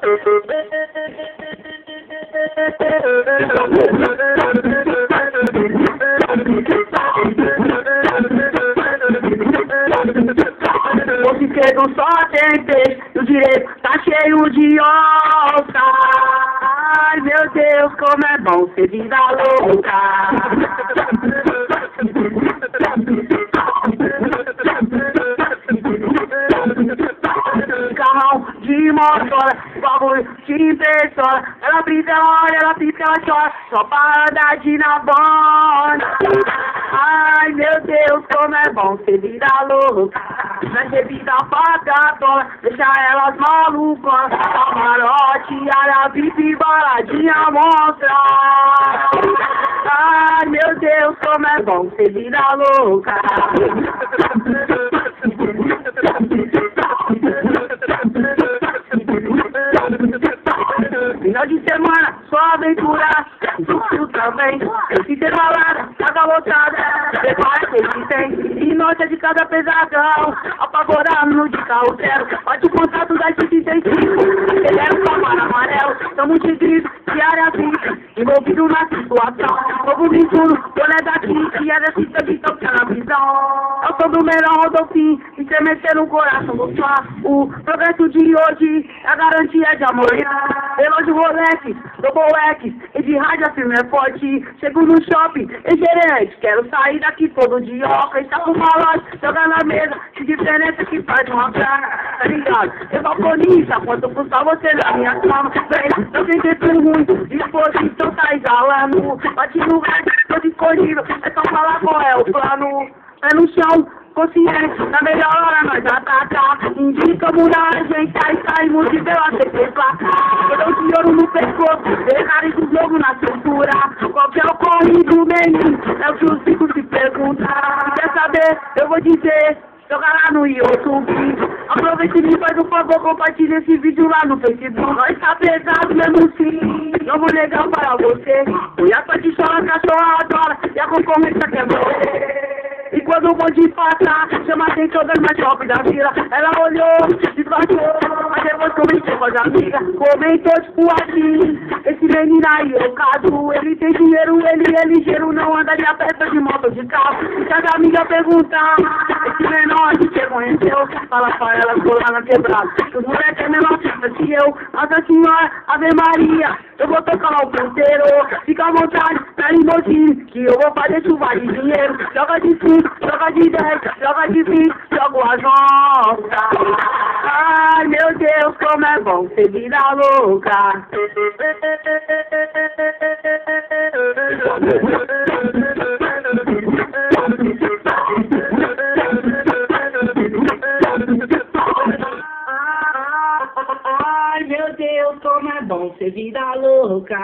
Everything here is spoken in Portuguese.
O esquerdo só tem peixe e o direito tá cheio de ostra. Ai meu Deus, como é bom ser vida louca. Carrão de motora, bagulho de impressora. Ela brinca, ela olha, ela pica, ela chora, só para andar de navona. Ai meu Deus, como é bom ser vida louca. Vai ser vida pagatória, deixa elas malucas. Camarote, área VIP, baladinha monstra. Ai meu Deus, como é bom ser vida louca. Final de semana, só aventura. Isso também. Se ter balada, casa lotada. Prepara que se tem. E noite de casa pesadão. Apavorando de carro zero. Bate o contato da 65. Ele era um cavalo amarelo. Tamo de grito, de área VIP. Envolvido na situação. Fogo de tudo, boné daqui. E é desse também toca na visão. Eu sou do melhor Rodolfinho. E você mexer no coração do sua. O progresso de hoje é a garantia de amor. Relógio Rolex, Double X, e de rádio a firme é forte. Chego no shopping, e gerente, quero sair daqui todo de óculos. Tá com uma loja, joga na mesa, que diferença que faz uma praga, tá ligado? Eu balconista, quanto custa você na minha cama? Vem, eu tentei tudo ruim, disposição tá exalando. Bate no velho, tô escondido, é só falar qual é o plano. É no chão, consciente, na melhor hora nós atacar. Indica mudar, a gente aí saímos de pela TV placar. Cordão de ouro no pescoço, Ferrari do jogo na cintura. Qual que é o corre do menino? É o que os ricos se perguntam. Quer saber? Eu vou dizer. Joga lá no YouTube. Aproveita e me faz um favor, compartilha esse vídeo lá no Facebook. Nós tá pesado mesmo sim. Jogo legal para você. O Yapa de chora, a cachorra adora. E a concorrência quebrou. E quando o bonde passar, chama a atenção das mais top da vila. Ela olhou, desbaixou, mas depois comentou com as amigas. Comentou tipo assim: esse menino aí é o caso. Ele tem dinheiro, ele é ligeiro, não anda de aperta de moto de carro. E se as amigas perguntar, esse menor que você conheceu, fala pra ela que lá na quebrada. Os moleques é a mesma fita que eu. Nossa Senhora, Ave Maria, eu vou tocar o ponteiro. Fica à vontade, na limousine, que eu vou fazer chuva de dinheiro. Joga de 5, joga de 10, joga de 20, jogo as nossas. Ai meu Deus, como é bom ser vida louca. Ai meu Deus, como é bom ser vida louca.